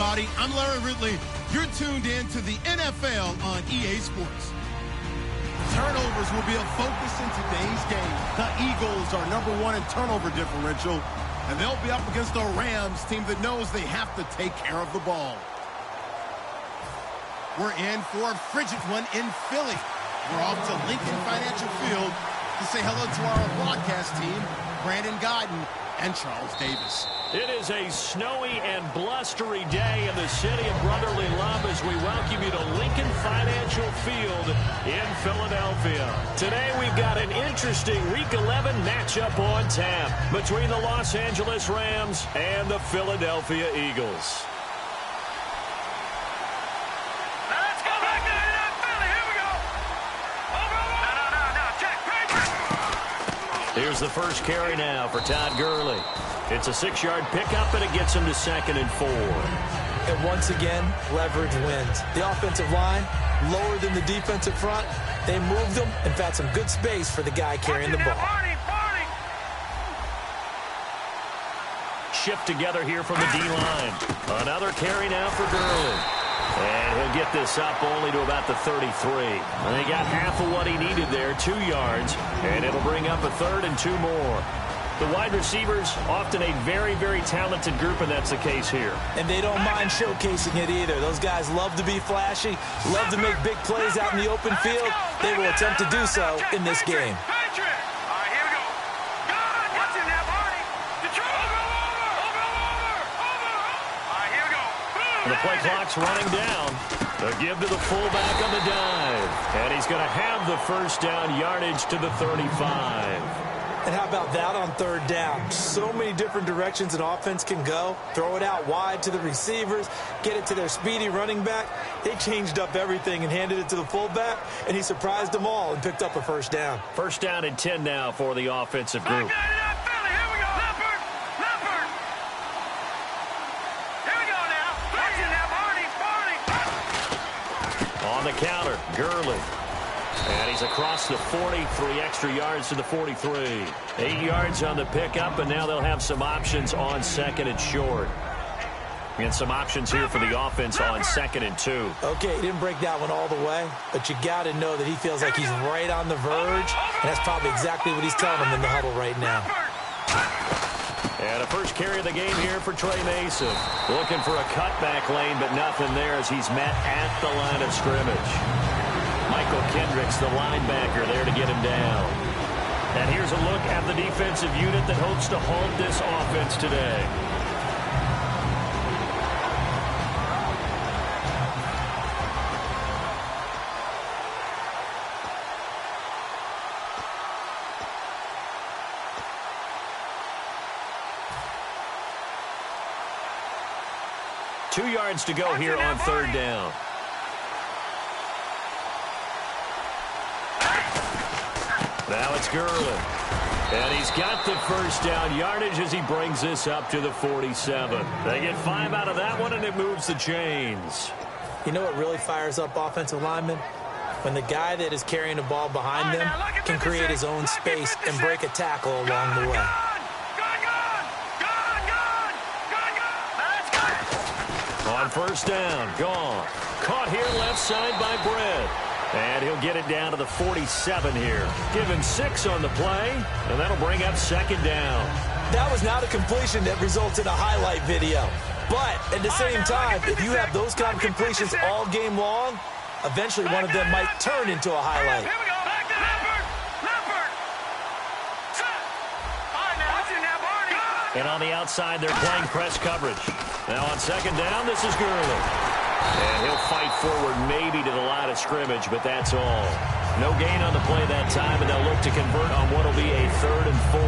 everybody. I'm Larry Ridley. You're tuned in to the NFL on EA Sports. Turnovers will be a focus in today's game. The Eagles are #1 in turnover differential, and they'll be up against the Rams, team that knows they have to take care of the ball. We're in for a frigid one in Philly. We're off to Lincoln Financial Field to say hello to our broadcast team, Brandon Godden and Charles Davis. It is a snowy and blustery day in the city of brotherly love as we welcome you to Lincoln Financial Field in Philadelphia. Today we've got an interesting Week 11 matchup on tap between the Los Angeles Rams and the Philadelphia Eagles. Here's the first carry now for Todd Gurley. It's a 6-yard pickup, and it gets him to 2nd and 4. And once again, leverage wins. The offensive line, lower than the defensive front. They moved them and found some good space for the guy carrying the ball. Shift together here from the D-line. Another carry now for Gurley. And he'll get this up only to about the 33. And they got half of what he needed there, 2 yards. And it'll bring up a 3rd and 2 more. The wide receivers, often a very, very talented group, and that's the case here. And they don't mind showcasing it either. Those guys love to be flashy, love to make big plays out in the open field. They will attempt to do so in this game. The play clock's running down. The give to the fullback on the dive. And he's going to have the first down, yardage to the 35. And how about that on 3rd down? So many different directions an offense can go. Throw it out wide to the receivers, get it to their speedy running back. They changed up everything and handed it to the fullback, and he surprised them all and picked up a first down. First down and 10 now for the offensive group. On the counter, Gurley. And he's across the 40, 3 extra yards to the 43. 8 yards on the pickup, and now they'll have some options on 2nd and short. And some options here for the offense on 2nd and 2. Okay, he didn't break that one all the way, but you got to know that he feels like he's right on the verge, and that's probably exactly what he's telling them in the huddle right now. And a first carry of the game here for Trey Mason. Looking for a cutback lane, but nothing there as he's met at the line of scrimmage. Michael Kendricks, the linebacker, there to get him down. And here's a look at the defensive unit that hopes to halt this offense today. Two yards to go here on 3rd down. Now it's Gurley. And he's got the first down yardage as he brings this up to the 47. They get 5 out of that one, and it moves the chains. You know what really fires up offensive linemen? When the guy that is carrying the ball behind them can create his own space and break a tackle along the way. On 1st down, gone. Caught here left side by Brett. And he'll get it down to the 47 here. Give him 6 on the play, and that'll bring up 2nd down. That was not a completion that results in a highlight video. But at the same time, if you have those kind of completions all game long, eventually one of them might turn into a highlight. And on the outside, they're playing press coverage. Now on 2nd down, this is Gurley. And he'll fight forward maybe to the line of scrimmage, but that's all. No gain on the play that time, and they'll look to convert on what will be a 3rd and 4.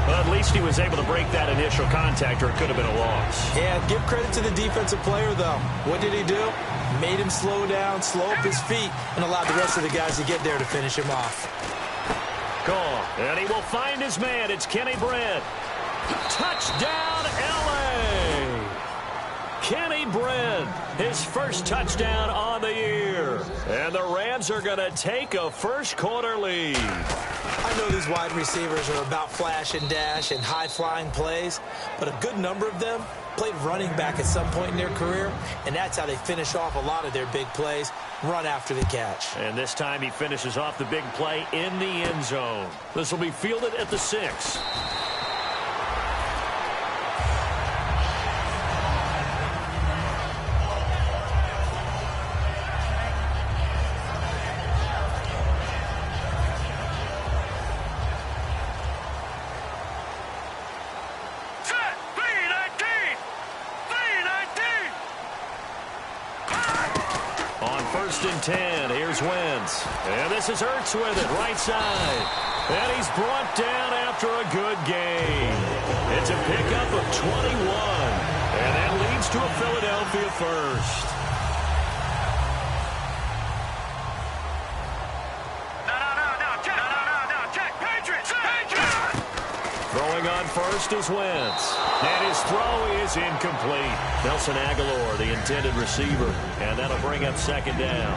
Well, at least he was able to break that initial contact, or it could have been a loss. Yeah, give credit to the defensive player, though. What did he do? Made him slow down, slow up his feet, and allowed the rest of the guys to get there to finish him off. Gone. And he will find his man. It's Kenny Brett. Touchdown, L.A. Kenny Brett, his first touchdown on the year. And the Rams are going to take a first-quarter lead. I know these wide receivers are about flash and dash and high-flying plays, but a good number of them played running back at some point in their career, and that's how they finish off a lot of their big plays, run after the catch. And this time he finishes off the big play in the end zone. This will be fielded at the 6. And 10. Here's Wentz. And this is Ertz with it, right side. And he's brought down after a good gain. It's a pickup of 21. And that leads to a Philadelphia first. Check. Patriots. Throwing on first is Wentz. And his throw is incomplete. Nelson Aguilar, the intended receiver. And that'll bring up second down.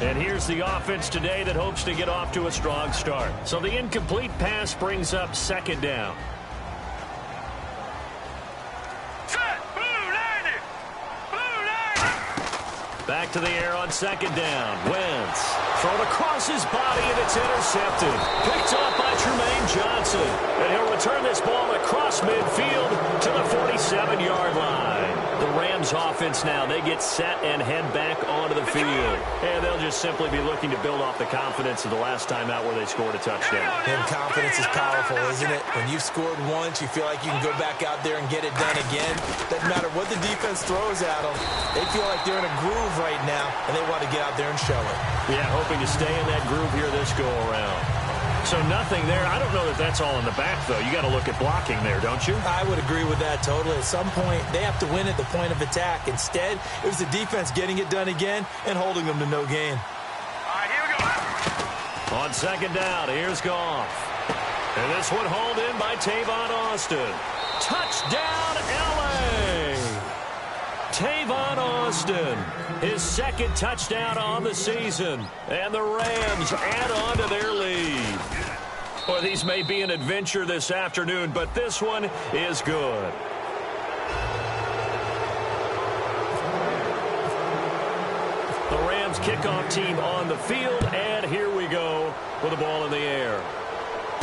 And here's the offense today that hopes to get off to a strong start. So the incomplete pass brings up second down. Back to the air on second down. Wentz thrown across his body, and it's intercepted. Picked off by Tremaine Johnson. And he'll return this ball across midfield to the 47-yard line. The Rams offense now, they get set and head back onto the field. And they'll just simply be looking to build off the confidence of the last time out where they scored a touchdown. And confidence is powerful, isn't it? When you've scored once, you feel like you can go back out there and get it done again. Doesn't matter what the defense throws at them. They feel like they're in a groove right now, and they want to get out there and show it. Yeah, hoping to stay in that groove here this go-around. So nothing there. I don't know that that's all in the back, though. You got to look at blocking there, don't you? I would agree with that totally. At some point, they have to win at the point of attack. Instead, it was the defense getting it done again and holding them to no gain. All right, here we go. On second down, here's Goff. And this one hauled in by Tavon Austin. Touchdown, L.A.! Tavon Austin, his second touchdown on the season. And the Rams add on to their lead. Well, these may be an adventure this afternoon, but this one is good. The Rams kickoff team on the field, and here we go with the ball in the air.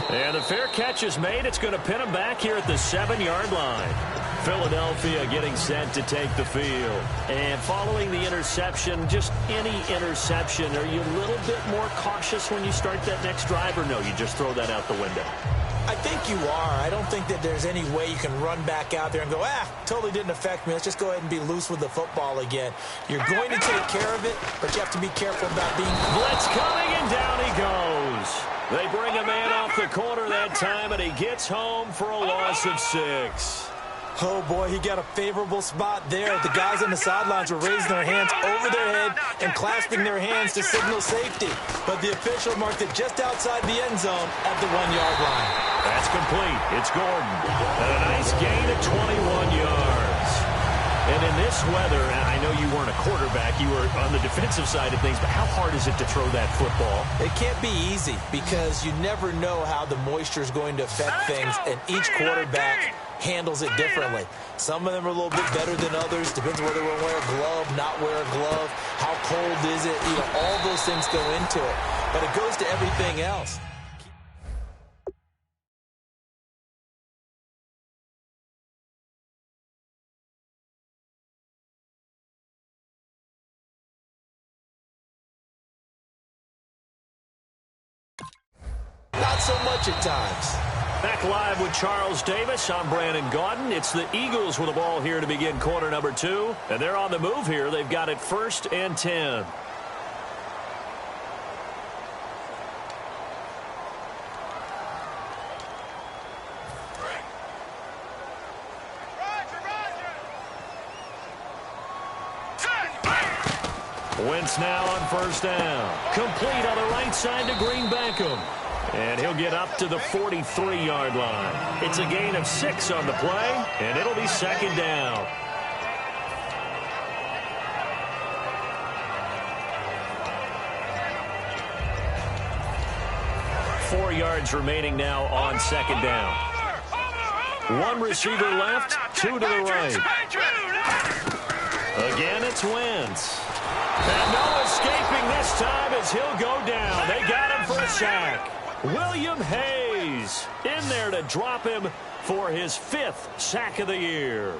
And the fair catch is made. It's going to pin him back here at the 7-yard line. Philadelphia getting set to take the field. And following the interception, just any interception, are you a little bit more cautious when you start that next drive, or no, you just throw that out the window? I think you are. I don't think that there's any way you can run back out there and go, totally didn't affect me. Let's just go ahead and be loose with the football again. You're going to take care of it, but you have to be careful about being... Blitz coming, and down he goes. They bring a man off the corner that time, and he gets home for a loss of 6. Oh, boy, he got a favorable spot there. The guys on the sidelines were raising their hands over their head and clasping their hands to signal safety. But the official marked it just outside the end zone at the 1-yard line. That's complete. It's Gordon. And a nice gain of 21 yards. And in this weather, and I know you weren't a quarterback, you were on the defensive side of things, but how hard is it to throw that football? It can't be easy because you never know how the moisture is going to affect things, and each quarterback handles it differently. Some of them are a little bit better than others. Depends whether we'll wear a glove, not wear a glove, how cold is it, all those things go into it. But it goes to everything else. Not so much at times. Back live with Charles Davis. I'm Brandon Gaudin. It's the Eagles with the ball here to begin quarter number 2. And they're on the move here. They've got it 1st and 10. Wentz now on 1st down. Complete on the right side to Green Beckham. And he'll get up to the 43-yard line. It's a gain of 6 on the play, and it'll be 2nd down. Four yards remaining now on 2nd down. One receiver left, two to the right. Again, it's Wentz. And no escaping this time as he'll go down. They got him for a sack. William Hayes in there to drop him for his 5th sack of the year.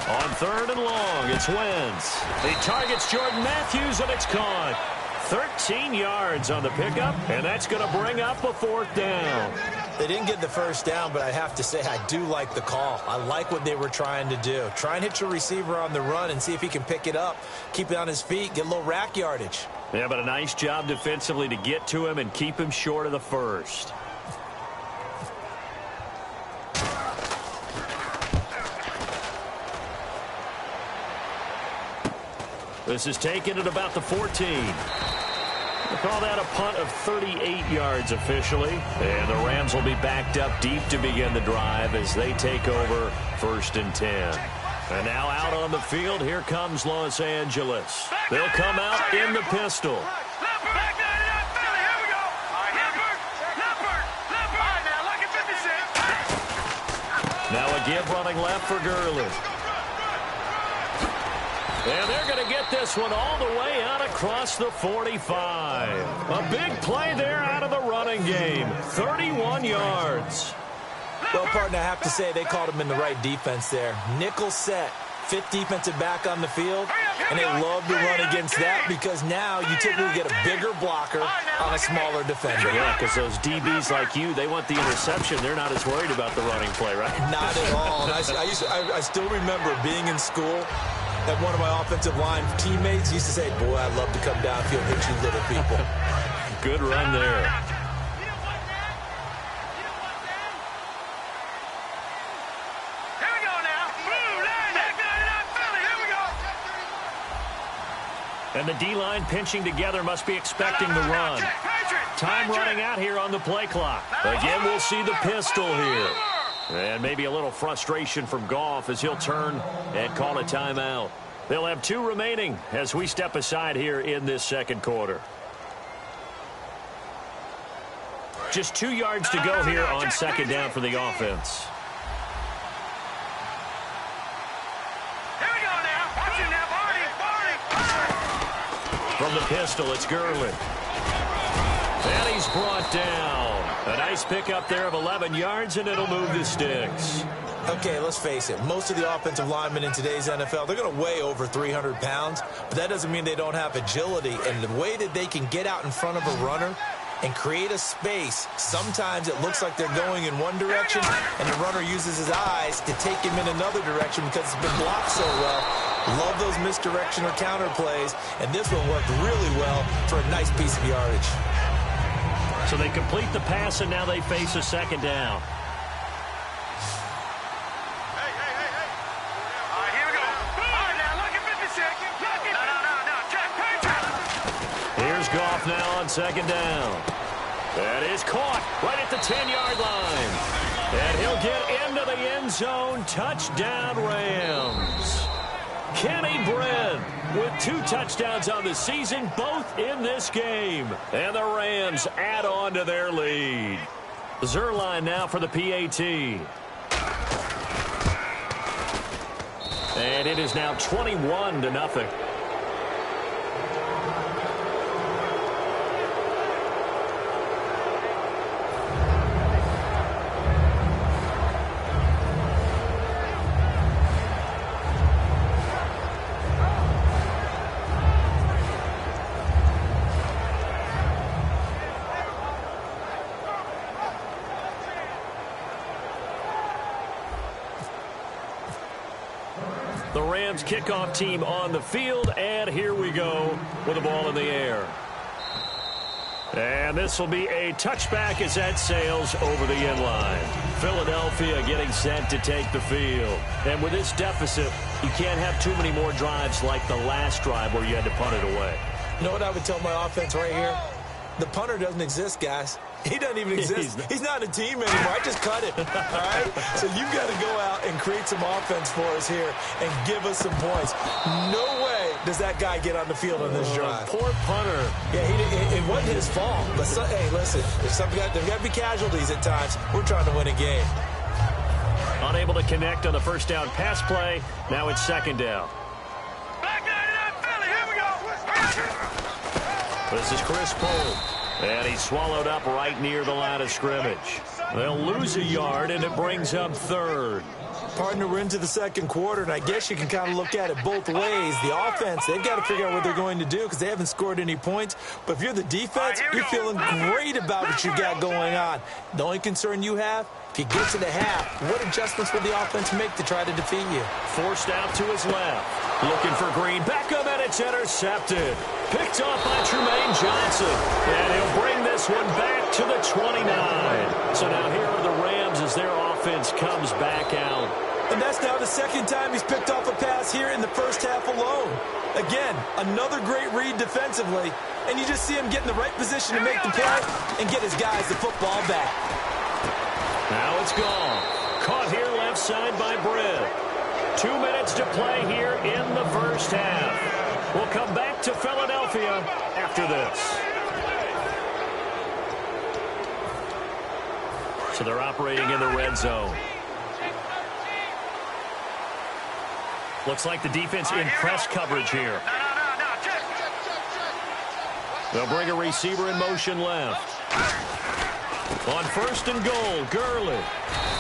On 3rd and long, it's Wentz. He targets Jordan Matthews, and it's caught. 13 yards on the pickup, and that's going to bring up a 4th down. They didn't get the first down, but I have to say I do like the call. I like what they were trying to do. Try and hit your receiver on the run and see if he can pick it up, keep it on his feet, get a little rack yardage. Yeah, but a nice job defensively to get to him and keep him short of the first. This is taken at about the 14. We'll call that a punt of 38 yards officially. And the Rams will be backed up deep to begin the drive as they take over 1st and 10. And now out on the field, here comes Los Angeles. They'll come out in the pistol. Now a give running left for Gurley. And they're going to get this one all the way out across the 45. A big play there out of the running game. 31 yards. Well, partner, I have to say they called him in the right defense there. Nickel set, 5th defensive back on the field, and they love to run against that because now you typically get a bigger blocker on a smaller defender. Yeah, because those DBs like you, they want the interception. They're not as worried about the running play, right? Not at all. And I still remember being in school that one of my offensive line teammates used to say, boy, I'd love to come downfield and hit you little people. Good run there. Here we go now. Here we go. And the D-line pinching together must be expecting the run. Time running out here on the play clock. Again, we'll see the pistol here. And maybe a little frustration from Goff as he'll turn and call a timeout. They'll have 2 remaining as we step aside here in this 2nd quarter. Just 2 yards to go here on 2nd down for the offense. Here we go now. Watch it now, Barney. From the pistol, it's Gurley. And he's brought down. A nice pickup there of 11 yards, and it'll move the sticks. Okay, let's face it. Most of the offensive linemen in today's NFL, they're going to weigh over 300 pounds, but that doesn't mean they don't have agility. And the way that they can get out in front of a runner and create a space, sometimes it looks like they're going in one direction, and the runner uses his eyes to take him in another direction because it's been blocked so well. Love those misdirection or counter plays, and this one worked really well for a nice piece of yardage. So they complete the pass, and now they face a 2nd down. Hey. All right, here we go. All right, now, look at 56. No. Jack Patrick. Here's Goff now on 2nd down. That is caught right at the 10-yard line. And he'll get into the end zone. Touchdown, Rams. Kenny Brent with 2 touchdowns on the season, both in this game. And the Rams add on to their lead. Zerline now for the PAT. And it is now 21-0. The Rams kickoff team on the field, and here we go with the ball in the air. And this will be a touchback as that sails over the end line. Philadelphia getting set to take the field. And with this deficit, you can't have too many more drives like the last drive where you had to punt it away. You know what I would tell my offense right here? The punter doesn't exist, guys. He doesn't even exist. He's not a team anymore. I just cut it, all right? So you've got to go out and create some offense for us here and give us some points. No way does that guy get on the field on this drive. Poor punter. Yeah, it wasn't his fault. But, hey, listen, there's got to be casualties at times. We're trying to win a game. Unable to connect on the first down pass play. Now it's second down. This is Chris Poole. And he's swallowed up right near the line of scrimmage. They'll lose a yard, and it brings up third. Partner, we're into the second quarter, and I guess you can kind of look at it both ways. The offense, they've got to figure out what they're going to do because they haven't scored any points. But if you're the defense, you're feeling great about what you got going on. The only concern you have, if you get to the half, what adjustments will the offense make to try to defeat you? Forced out to his left. Looking for Green. Back up, and it's intercepted. Picked off by Tremaine Johnson. And he'll bring this one back to the 29. So now here are the Rams as their offense comes back out. And that's now the second time he's picked off a pass here in the first half alone. Again, another great read defensively. And you just see him get in the right position to make the play and get his guys the football back. Now it's gone. Caught here left side by Britt. 2 minutes to play here in the first half. We'll come back to Philadelphia after this. So they're operating in the red zone. Looks like the defense in press coverage here. They'll bring a receiver in motion left. On first and goal, Gurley.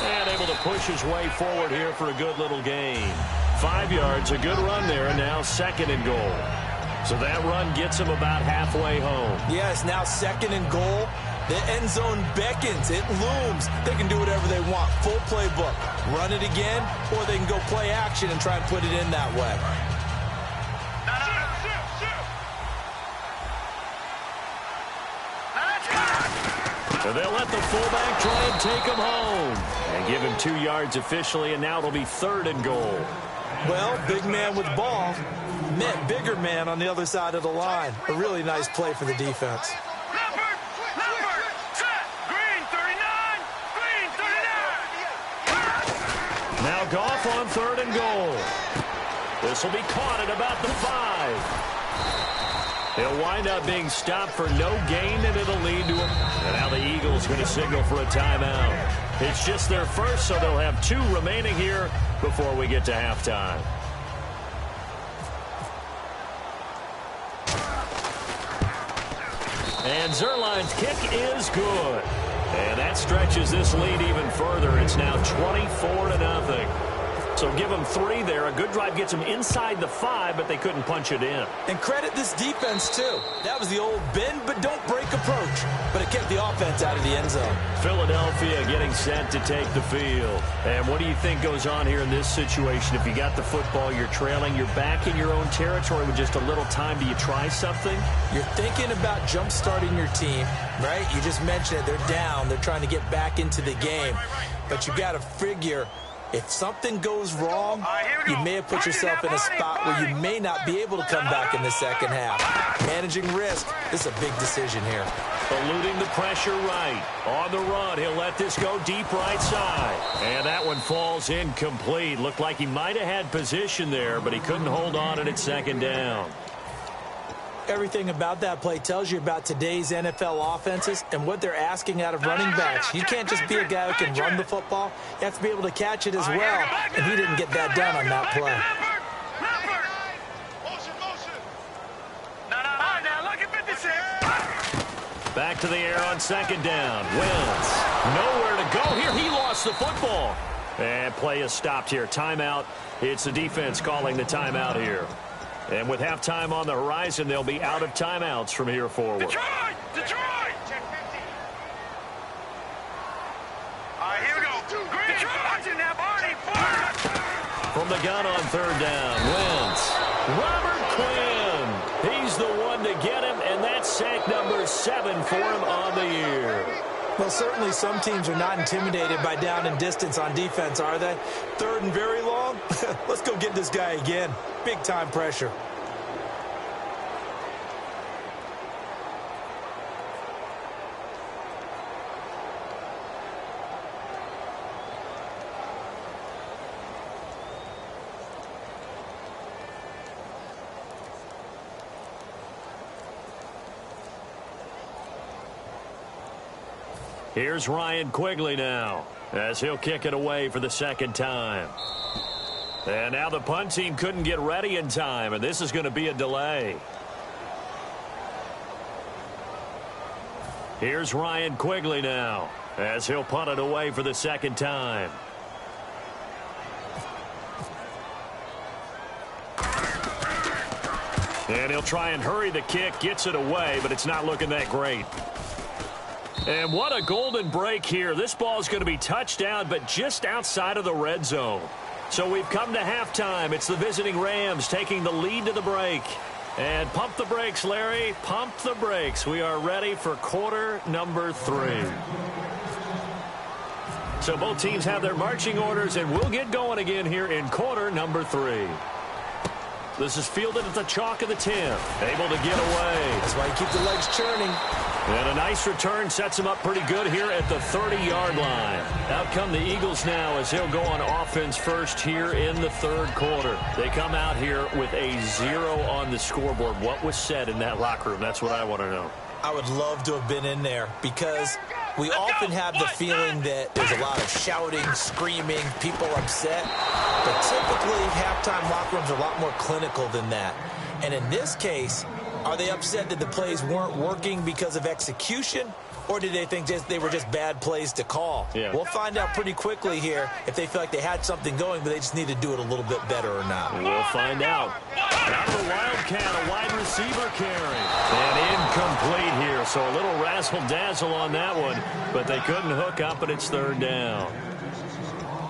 And able to push his way forward here for a good little gain. 5 yards, a good run there, and now second and goal. So that run gets him about halfway home. Yes, now second and goal. The end zone beckons. It looms. They can do whatever they want. Full playbook. Run it again, or they can go play action and try and put it in that way. So they'll let the fullback try and take him home. And give him 2 yards officially, and now it'll be third and goal. Well, big man with ball met bigger man on the other side of the line. A really nice play for the defense. Now Goff on third and goal. This will be caught at about the 5. He'll wind up being stopped for no gain, and it'll lead to him. And now the Eagles going to signal for a timeout. It's just their first, so they'll have 2 remaining here before we get to halftime. And Zerline's kick is good. And that stretches this lead even further. It's now 24-0. So give them 3 there. A good drive gets them inside the 5, but they couldn't punch it in. And credit this defense, too. That was the old bend but don't break approach. But it kept the offense out of the end zone. Philadelphia getting set to take the field. And what do you think goes on here in this situation? If you got the football, you're trailing, you're back in your own territory with just a little time. Do you try something? You're thinking about jump-starting your team, right? You just mentioned it. They're down. They're trying to get back into the game. But you got to figure, if something goes wrong, you may have put yourself in a spot where you may not be able to come back in the second half. Managing risk, this is a big decision here. Eluding the pressure right. On the run, he'll let this go deep right side. And that one falls incomplete. Looked like he might have had position there, but he couldn't hold on and it's second down. Everything about that play tells you about today's NFL offenses and what they're asking out of running backs. You can't just be a guy who can run the football. You have to be able to catch it as well, and he didn't get that done on that play. Back to the air on second down. Wentz. Nowhere to go here. He lost the football. And play is stopped here. Timeout. It's the defense calling the timeout here. And with halftime on the horizon, they'll be out of timeouts from here forward. Detroit! All right, here we go. Detroit! Watching that, Barney. From the gun on third down, Wentz. Robert Quinn. He's the one to get him, and that's sack number 7 for him on the year. Well, certainly some teams are not intimidated by down and distance on defense, are they? Third and very long? Let's go get this guy again. Big-time pressure. Here's Ryan Quigley now as he'll kick it away for the second time. And now the punt team couldn't get ready in time, and this is going to be a delay. Here's Ryan Quigley now as he'll punt it away for the second time. And he'll try and hurry the kick, gets it away, but it's not looking that great. And what a golden break here. This ball is going to be touchdown, but just outside of the red zone. So we've come to halftime. It's the visiting Rams taking the lead to the break. And pump the brakes, Larry. Pump the brakes. We are ready for quarter number 3. So both teams have their marching orders, and we'll get going again here in quarter number 3. This is fielded at the chalk of the 10. Able to get away. That's why you keep the legs churning. And a nice return sets him up pretty good here at the 30-yard line. Out come the Eagles now as they'll go on offense first here in the third quarter. They come out here with a 0 on the scoreboard. What was said in that locker room? That's what I want to know. I would love to have been in there because we often have the feeling that there's a lot of shouting, screaming, people upset. But typically, halftime locker rooms are a lot more clinical than that. And in this case, are they upset that the plays weren't working because of execution, or did they think they were just bad plays to call? Yeah. We'll find out pretty quickly here if they feel like they had something going, but they just need to do it a little bit better or not. We'll find out. Out of the Wildcat, a wide receiver carry. And incomplete here, so a little razzle-dazzle on that one, but they couldn't hook up, and it's third down.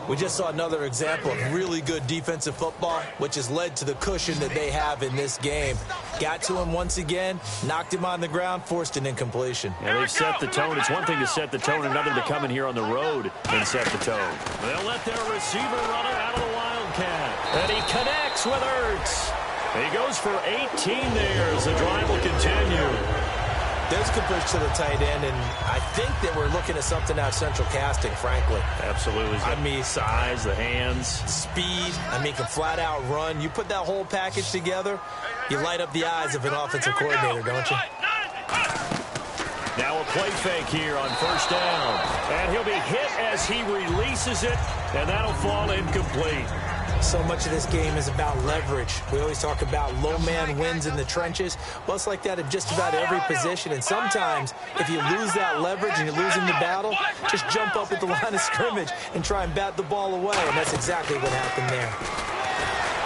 We just saw another example of really good defensive football, which has led to the cushion that they have in this game. Got to him once again, knocked him on the ground, forced an incompletion. And they've set the tone. It's one thing to set the tone, another to come in here on the road and set the tone. They'll let their receiver run it out of the Wildcat. And he connects with Ertz. He goes for 18 there as the drive will continue. There's completion to the tight end, and I think that we're looking at something out of central casting, frankly. Absolutely. I mean, size, the hands. Speed. I mean, can flat out run. You put that whole package together, you light up the eyes of an offensive coordinator, don't you? Now a play fake here on first down. And he'll be hit as he releases it, and that'll fall incomplete. So much of this game is about leverage. We always talk about low man wins in the trenches. Well, it's like that in just about every position. And sometimes, if you lose that leverage and you're losing the battle, just jump up at the line of scrimmage and try and bat the ball away. And that's exactly what happened there.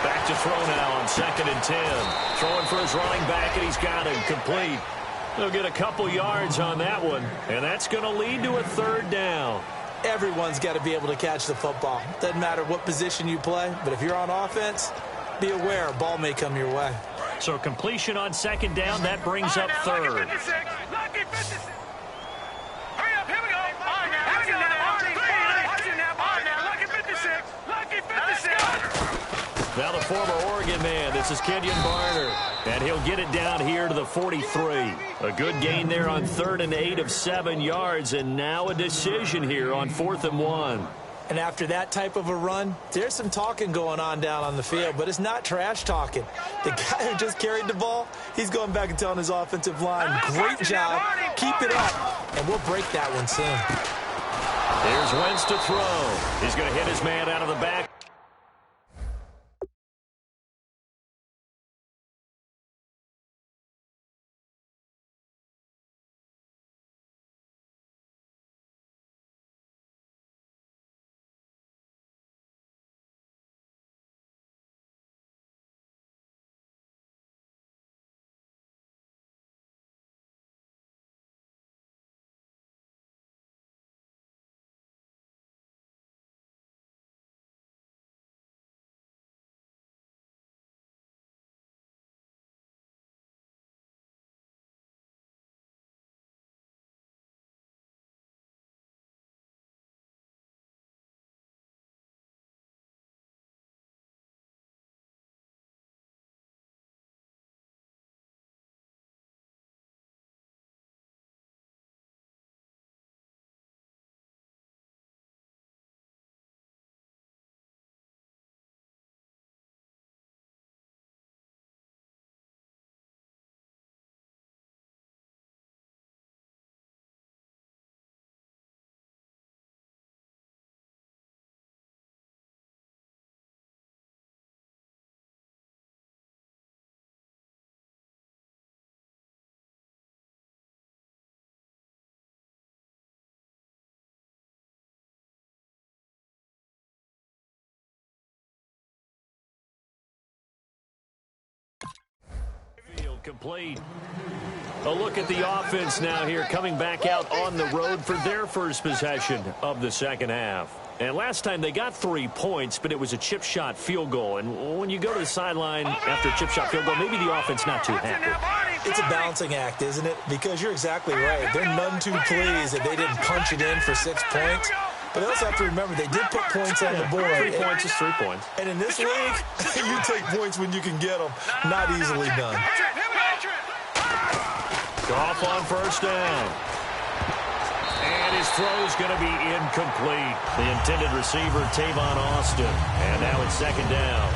Back to throw now on 2nd and 10. Throwing for his running back, and he's got him complete. He'll get a couple yards on that one, and that's going to lead to a third down. Everyone's got to be able to catch the football. Doesn't matter what position you play, but if you're on offense, be aware a ball may come your way. So completion on 2nd down, that brings up third. Now the former Oregon man, this is Kenyon Barner, and he'll get it down here to the 43. A good gain there on 3rd and 8 of 7 yards, and now a decision here on 4th and 1. And after that type of a run, there's some talking going on down on the field, but it's not trash talking. The guy who just carried the ball, he's going back and telling his offensive line, great job, keep it up, and we'll break that one soon. Here's Wentz to throw. He's going to hit his man out of the back. Complete. A look at the offense now here, coming back out on the road for their first possession of the second half. And last time they got 3 points, but it was a chip shot field goal. And when you go to the sideline after a chip shot field goal, maybe the offense not too happy. It's a balancing act, isn't it? Because you're exactly right. They're none too pleased that they didn't punch it in for 6 points. But they also have to remember they did put points on the board. 3 points is 3 points. And in this league, you take points when you can get them. Not easily done. Goff on first down. And his throw's going to be incomplete. The intended receiver, Tavon Austin. And now it's second down.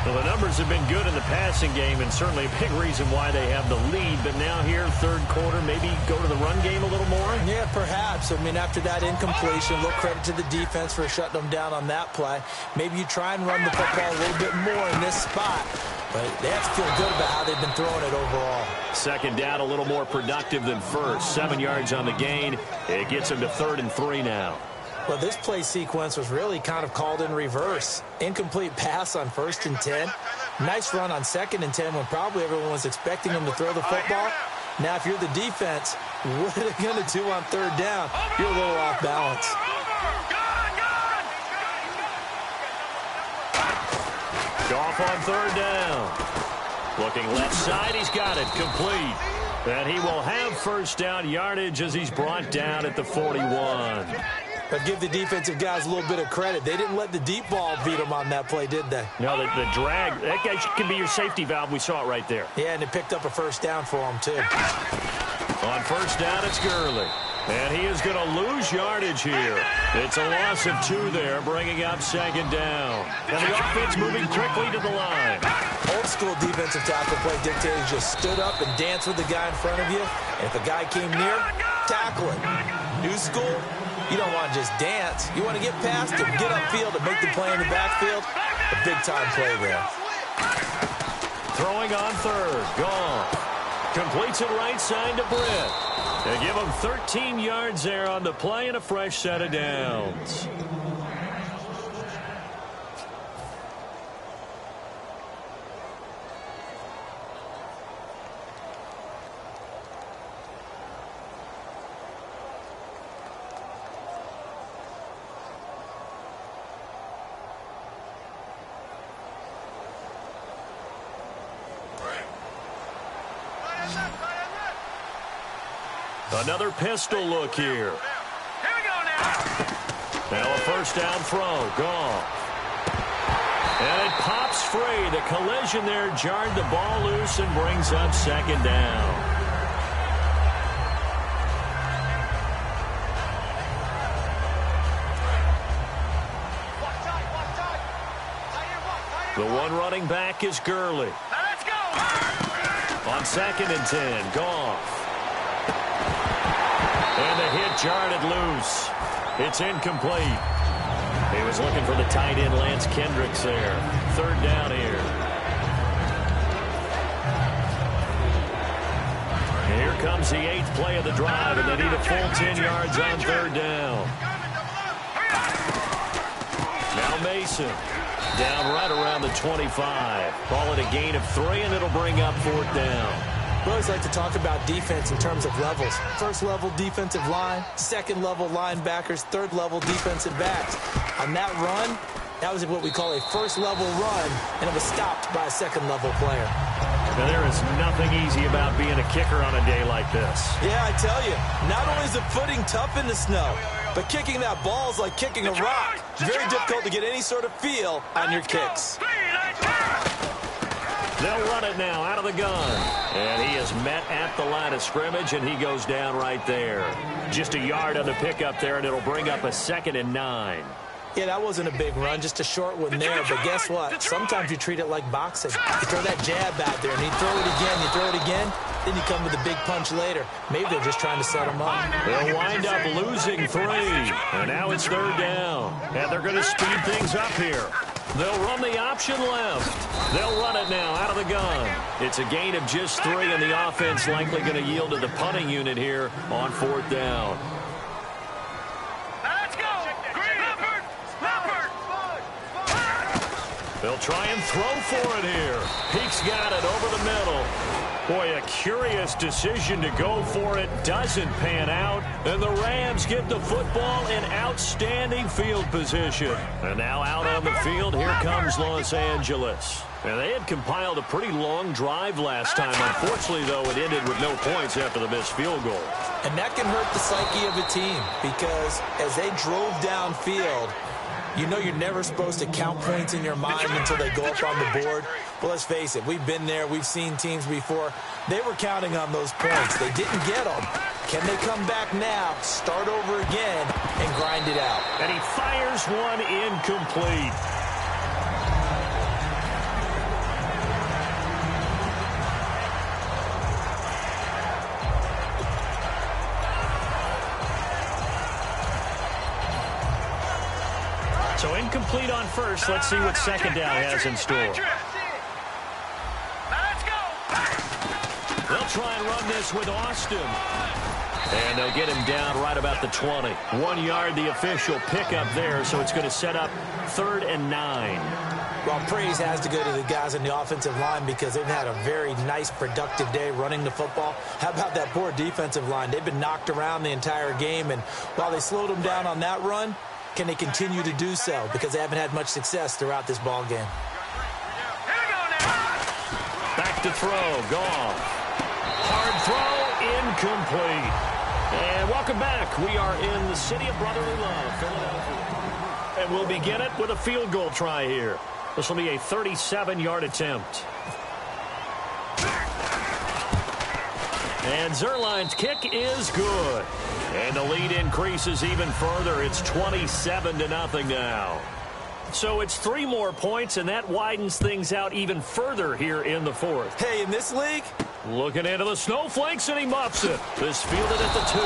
Well, the numbers have been good in the passing game, and certainly a big reason why they have the lead. But now here, third quarter, maybe go to the run game a little more? Yeah, perhaps. I mean, after that incompletion, a little credit to the defense for shutting them down on that play. Maybe you try and run the football a little bit more in this spot. But they have to feel good about how they've been throwing it overall. Second down, a little more productive than first. 7 yards on the gain. It gets them to 3rd and 3 now. Well, this play sequence was really kind of called in reverse. Incomplete pass on 1st and 10. Nice run on 2nd and 10 when probably everyone was expecting them to throw the football. Now, if you're the defense, what are they going to do on 3rd down? You're a little off balance. Goff on 3rd down. Looking left side, he's got it, complete. And he will have first down yardage as he's brought down at the 41. But give the defensive guys a little bit of credit. They didn't let the deep ball beat them on that play, did they? No, the drag, that guy can be your safety valve. We saw it right there. Yeah, and it picked up a first down for him, too. On first down, it's Gurley. And he is going to lose yardage here. It's a loss of 2 there, bringing up second down. And the offense moving quickly to the line. Old school defensive tackle play dictated just stood up and danced with the guy in front of you. And if a guy came near, tackle him. New school, you don't want to just dance. You want to get past him, get upfield, and make the play in the backfield. A big-time play there. Throwing on 3rd, gone. Completes it right side to Britt. They give him 13 yards there on the play and a fresh set of downs. Another pistol look here. Here we go now. Now a first down throw. Gone. And it pops free. The collision there jarred the ball loose and brings up second down. The one running back is Gurley. Now let's go. On 2nd and 10, Goff. And the hit jarred it loose. It's incomplete. He was looking for the tight end, Lance Kendricks there. 3rd down here. And here comes the 8th play of the drive, and they need a full 10 yards on 3rd down. Now Mason. Down right around the 25. Call it a gain of 3, and it'll bring up 4th down. We always like to talk about defense in terms of levels. First level defensive line, second level linebackers, third level defensive backs. On that run, that was what we call a first level run, and it was stopped by a second level player. Now, there is nothing easy about being a kicker on a day like this. Yeah, I tell you, not only is the footing tough in the snow, but kicking that ball is like kicking a rock. Very difficult to get any sort of feel on your kicks. They'll run it now out of the gun. And he is met at the line of scrimmage, and he goes down right there. Just a yard on the pickup there, and it'll bring up a 2nd and 9. Yeah, that wasn't a big run, just a short one there. But guess what? Sometimes you treat it like boxing. You throw that jab out there, and you throw it again, you throw it again, then you come with a big punch later. Maybe they're just trying to set him up. They'll wind up losing 3. And now it's 3rd down. And they're going to speed things up here. They'll run the option left. They'll run it now out of the gun. It's a gain of just 3, and the offense likely going to yield to the punting unit here on 4th down. They'll try and throw for it here. Peake's got it over the middle. Boy, a curious decision to go for it. Doesn't pan out. And the Rams get the football in outstanding field position. And now out on the field, here comes Los Angeles. And they had compiled a pretty long drive last time. Unfortunately, though, it ended with no points after the missed field goal. And that can hurt the psyche of a team because as they drove downfield, you know you're never supposed to count points in your mind until they go up on the board. Well, let's face it, we've been there. We've seen teams before. They were counting on those points. They didn't get them. Can they come back now, start over again, and grind it out? And he fires one incomplete. So incomplete on first. Let's see what second down has in store. They'll try and run this with Austin. And they'll get him down right about the 20. 1 yard, the official pickup there, so it's going to set up 3rd and 9. Well, praise has to go to the guys on the offensive line because they've had a very nice, productive day running the football. How about that poor defensive line? They've been knocked around the entire game, and while they slowed them down on that run, can they continue to do so? Because they haven't had much success throughout this ball game. Back to throw, gone. Hard throw, incomplete. And welcome back. We are in the city of brotherly love, Philadelphia. And we'll begin it with a field goal try here. This will be a 37-yard attempt. And Zerline's kick is good. And the lead increases even further. It's 27-0 now. So it's 3 more points, and that widens things out even further here in the 4th. Hey, in this league, looking into the snowflakes, and he muffs it. This fielded at the 2.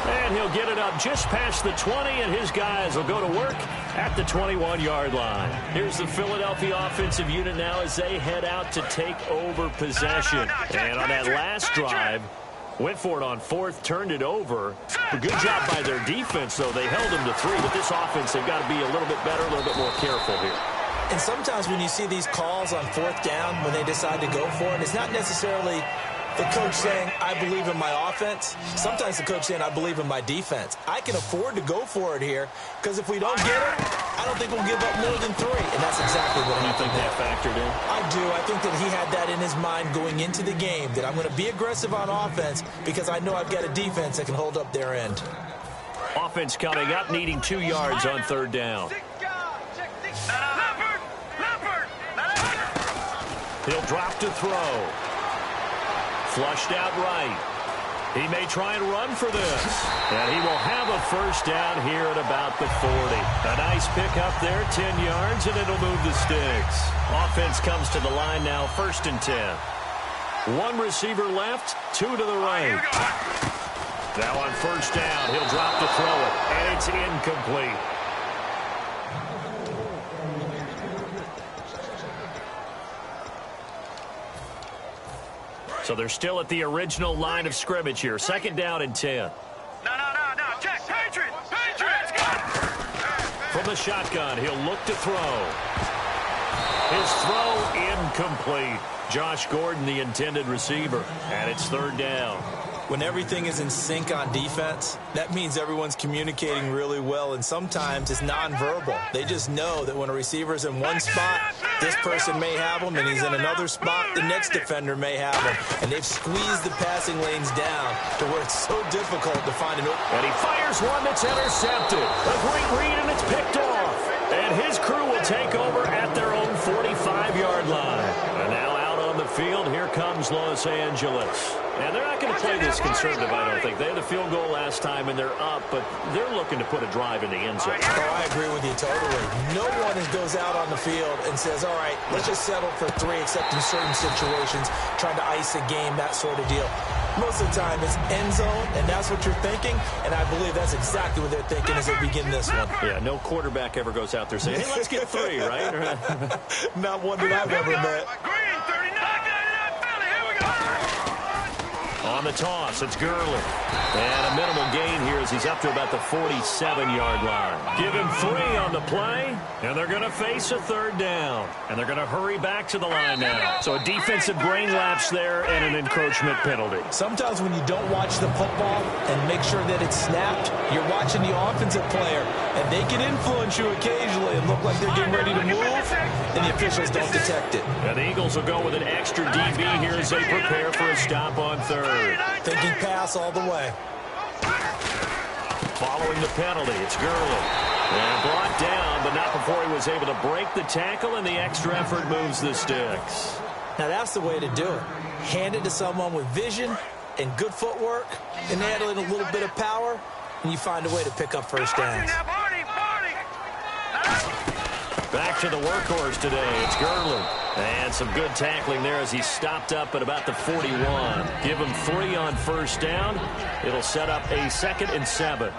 And he'll get it up just past the 20, and his guys will go to work at the 21-yard line. Here's the Philadelphia offensive unit now as they head out to take over possession. And on that last drive, went for it on 4th, turned it over. A good job by their defense, though. They held them to 3, but this offense, they've got to be a little bit better, a little bit more careful here. And sometimes when you see these calls on 4th down, when they decide to go for it, it's not necessarily the coach saying, I believe in my offense. Sometimes the coach saying, I believe in my defense. I can afford to go for it here because if we don't get it, I don't think we'll give up more than 3. And that's exactly what you think that factored in? I do. I think that he had that in his mind going into the game, that I'm going to be aggressive on offense because I know I've got a defense that can hold up their end. Offense coming up, needing 2 yards on 3rd down. He'll drop to throw. Flushed out right. He may try and run for this. And he will have a 1st down here at about the 40. A nice pickup there, 10 yards, and it'll move the sticks. Offense comes to the line now, 1st and 10. 1 receiver left, 2 to the right. Now on 1st down, he'll drop to throw it, and it's incomplete. So they're still at the original line of scrimmage here. 2nd down and 10. No. Check. Patriots, go! From the shotgun, he'll look to throw. His throw incomplete. Josh Gordon, the intended receiver. And it's 3rd down. When everything is in sync on defense, that means everyone's communicating really well, and sometimes it's nonverbal. They just know that when a receiver's in one spot, this person may have him, and he's in another spot, the next defender may have him. And they've squeezed the passing lanes down to where it's so difficult to find an open. And he fires one that's intercepted. A great read, and it's picked off. And his crew will take over at their own 45-yard line. And now out on the field, here comes Los Angeles. And they're not going to play this conservative, I don't think. They had the field goal last time, and they're up, but they're looking to put a drive in the end zone. Oh, I agree with you totally. No one goes out on the field and says, all right, let's just settle for 3, except in certain situations, trying to ice a game, that sort of deal. Most of the time, it's end zone, and that's what you're thinking, and I believe that's exactly what they're thinking as they begin this one. Yeah, no quarterback ever goes out there saying, hey, let's get 3, right? Not one that I've ever met. On the toss, it's Gurley. And a minimal gain here as he's up to about the 47-yard line. Give him 3 on the play, and they're going to face a third down. And they're going to hurry back to the line now. So a defensive brain lapse there and an encroachment penalty. Sometimes when you don't watch the football and make sure that it's snapped, you're watching the offensive player, and they can influence you occasionally and look like they're getting ready to move, and the officials don't detect it. And the Eagles will go with an extra DB here as they prepare for a stop on third. Thinking pass all the way. Following the penalty, it's Gurley. And brought down, but not before he was able to break the tackle, and the extra effort moves the sticks. Now that's the way to do it. Hand it to someone with vision and good footwork, and add in a little bit of power, and you find a way to pick up first downs. Back to the workhorse today. It's Gurley. And some good tackling there as he stopped up at about the 41. Give him 3 on first down. It'll set up a 2nd and 7.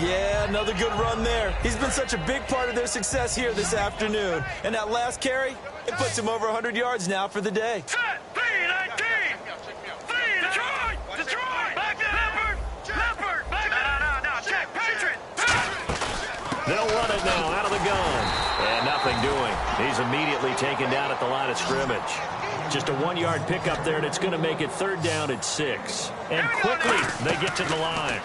Yeah, another good run there. He's been such a big part of their success here this afternoon. And that last carry, it puts him over 100 yards now for the day. Set, 3-19. Detroit. Back to Leopard. Back no, check. Patriot. They'll run it now out of the gun. And nothing doing. He's immediately taken down at the line of scrimmage. Just a 1-yard pickup there, and it's going to make it 3rd down at 6. And quickly, they get to the line.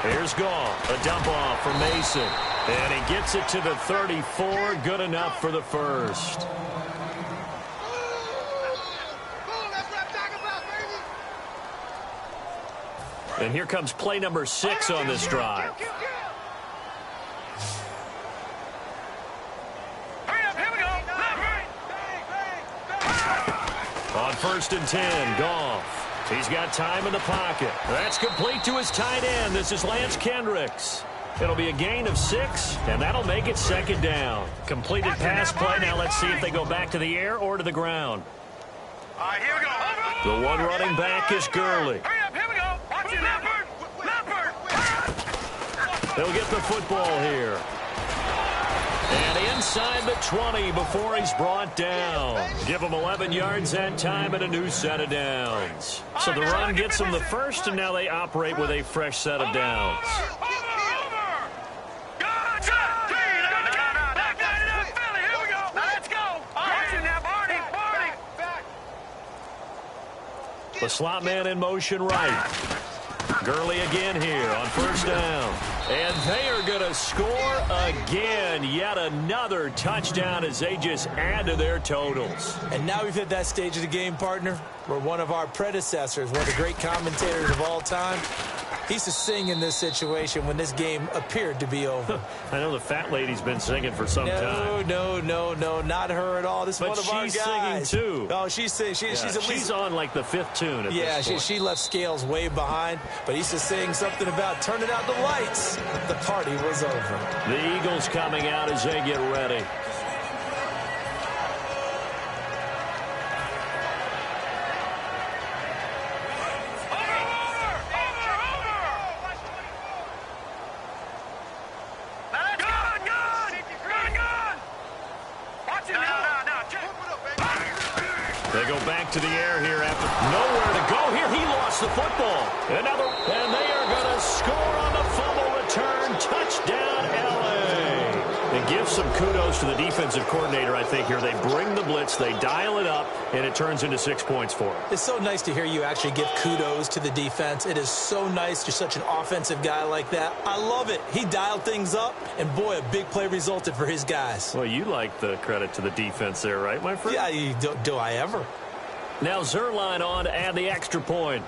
Here's Goff, a dump off for Mason. And he gets it to the 34, good enough for the first. And here comes play number 6 on this drive. On 1st and 10, Goff. He's got time in the pocket. That's complete to his tight end. This is Lance Kendricks. It'll be a gain of 6, and that'll make it 2nd down. Completed pass play. Now let's see if they go back to the air or to the ground. All right, here we go. The one running back is Gurley. Hurry up, here we go. Watch it, Leopard. They'll get the football here. And inside the 20 before he's brought down. Give him 11 yards that time and a new set of downs. So the run gets them the first, and now they operate with a fresh set of downs. The slot man in motion right. Gurley again here on 1st down. And they are going to score again. Yet another touchdown as they just add to their totals. And now we've hit that stage of the game, partner, where one of our predecessors, one of the great commentators of all time, he used to sing in this situation when this game appeared to be over. I know the fat lady's been singing for some time. No, not her at all. This is one of our guys. But she's singing, too. Oh, she's singing. She's on, like, the 5th tune at this point. She left Scales way behind, but he used to sing something about turning out the lights. The party was over. The Eagles coming out as they get ready. They go back to the air here after nowhere to go here. He lost the football. And they are going to score on the fumble return. Touchdown, L.A. And give some kudos to the defensive coordinator, I think, here. They bring the blitz, they dial it up, and it turns into 6 points for them. It's so nice to hear you actually give kudos to the defense. It is so nice. You're such an offensive guy like that. I love it. He dialed things up, and boy, a big play resulted for his guys. Well, you like the credit to the defense there, right, my friend? Yeah, do I ever? Now Zerline on to add the extra point.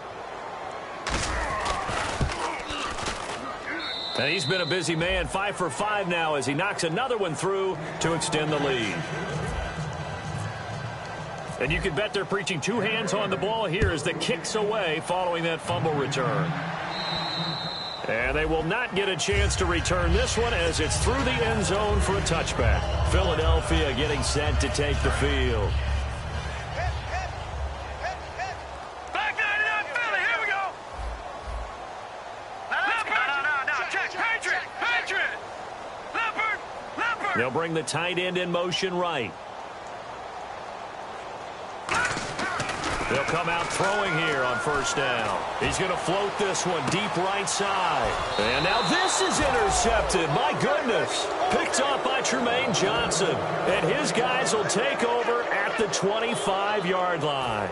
And he's been a busy man, 5 for 5 now as he knocks another one through to extend the lead. And you can bet they're preaching 2 hands on the ball here as the kicks away following that fumble return. And they will not get a chance to return this one as it's through the end zone for a touchback. Philadelphia getting set to take the field. They'll bring the tight end in motion right. They'll come out throwing here on first down. He's going to float this one deep right side. And now this is intercepted. My goodness. Picked off by Tremaine Johnson. And his guys will take over at the 25-yard line.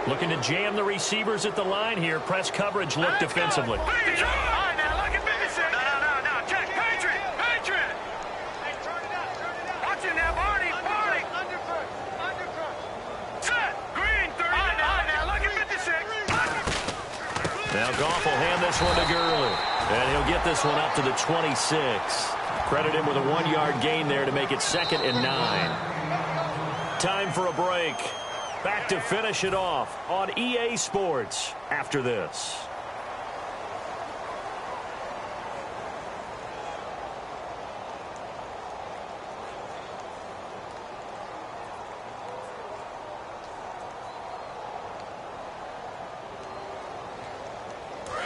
Looking to jam the receivers at the line here. Press coverage look defensively. Now Goff will hand this one to Gurley. And he'll get this one up to the 26. Credit him with a 1-yard gain there to make it 2nd and 9. Time for a break. Back to finish it off on EA Sports after this.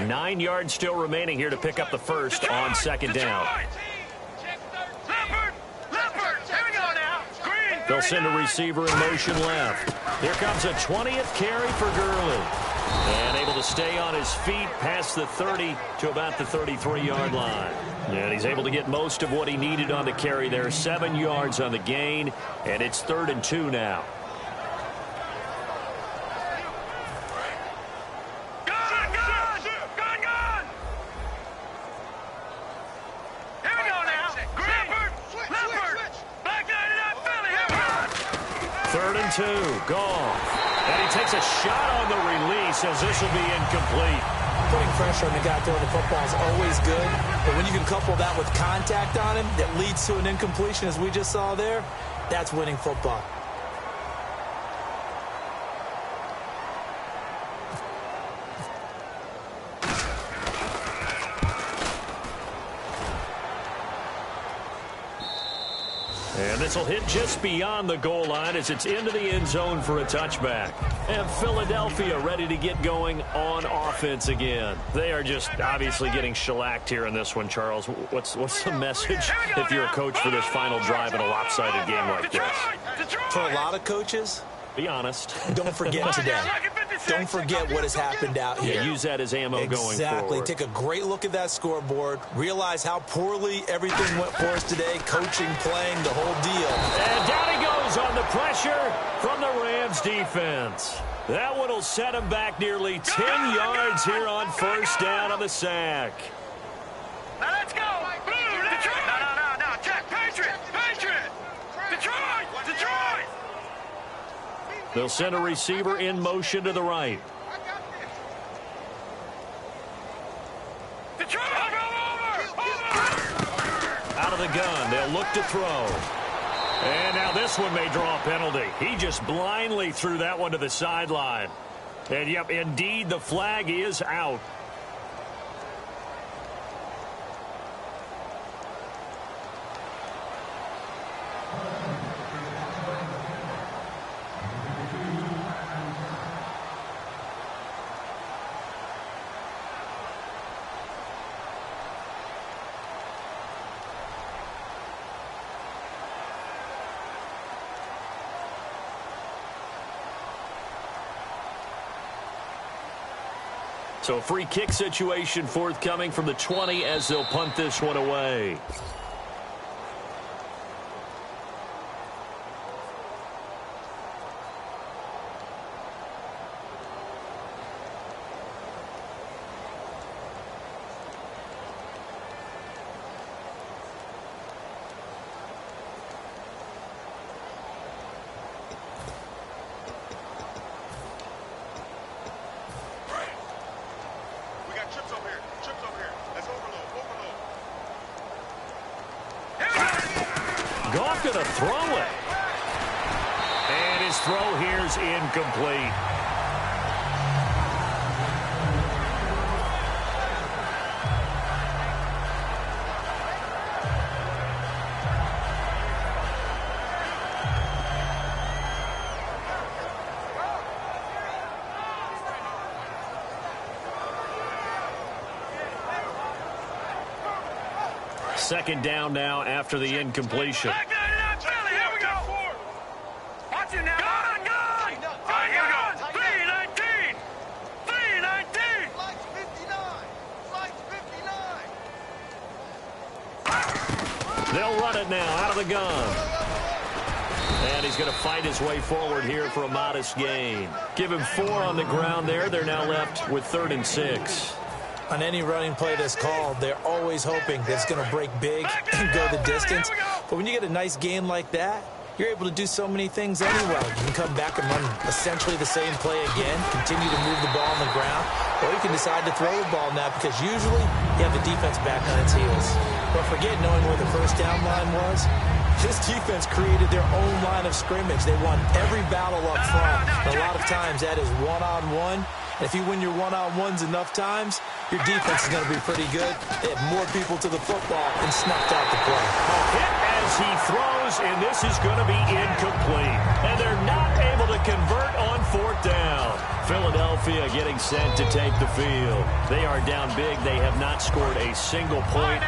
Nine yards still remaining here to pick up the first on second down. They'll send a receiver in motion left. Here comes a 20th carry for Gurley. And able to stay on his feet past the 30 to about the 33-yard line. And he's able to get most of what he needed on the carry there. 7 yards on the gain, and it's 3rd and 2 now. Goff. And he takes a shot on the release as this will be incomplete. Putting pressure on the guy throwing the football is always good, but when you can couple that with contact on him that leads to an incompletion, as we just saw there, that's winning football. And this will hit just beyond the goal line as it's into the end zone for a touchback. And Philadelphia ready to get going on offense again. They are just obviously getting shellacked here in this one, Charles. What's the message if you're a coach for this final drive in a lopsided game like this? For a lot of coaches, be honest. Don't forget today. Don't forget what has happened out here. Yeah, use that as ammo going forward. Exactly. Take a great look at that scoreboard. Realize how poorly everything went for us today. Coaching, playing, the whole deal. And down he goes on the pressure from the Rams defense. That one will set him back nearly 10 yards here on first down on the sack. Now let's go. Detroit. No. Check. Patriot. Detroit. They'll send a receiver in motion to the right. Out of the gun, they'll look to throw. And now this one may draw a penalty. He just blindly threw that one to the sideline. And, yep, indeed, the flag is out. So a free kick situation forthcoming from the 20 as they'll punt this one away. Goff going to throw it. And his throw here is incomplete. Second down now after the incompletion. Here we go. now out of the gun. And he's going to fight his way forward here for a modest gain. Give him 4 on the ground there. They're now left with 3rd and 6. On any running play that's called, they're always hoping that it's going to break big and go the distance. But when you get a nice gain like that, you're able to do so many things anyway. You can come back and run essentially the same play again, continue to move the ball on the ground, or you can decide to throw the ball now because usually you have the defense back on its heels. But forget knowing where the first down line was. This defense created their own line of scrimmage. They won every battle up front. And a lot of times that is one-on-one. And if you win your one-on-ones enough times, your defense is going to be pretty good. They have more people to the football and snuffed out the play. A hit as he throws, and this is going to be incomplete. And they're not able to convert on 4th down. Philadelphia getting set to take the field. They are down big. They have not scored a single point.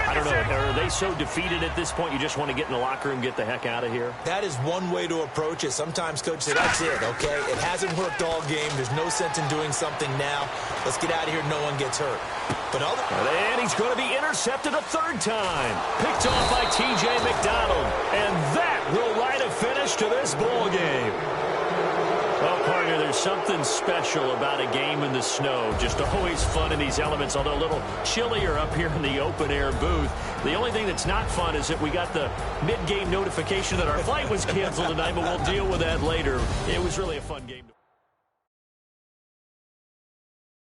I don't know, are they so defeated at this point you just want to get in the locker room, get the heck out of here? That is one way to approach it. Sometimes coaches say, that's it, okay? It hasn't worked all game. There's no sense in doing something now. Let's get out of here. No one gets hurt. But and he's going to be intercepted a 3rd time. Picked off by T.J. McDonald. And that will write a finish to this ball game. Well, partner, there's something special about a game in the snow. Just always fun in these elements, although a little chillier up here in the open-air booth. The only thing that's not fun is that we got the mid-game notification that our flight was canceled tonight, but we'll deal with that later. It was really a fun game.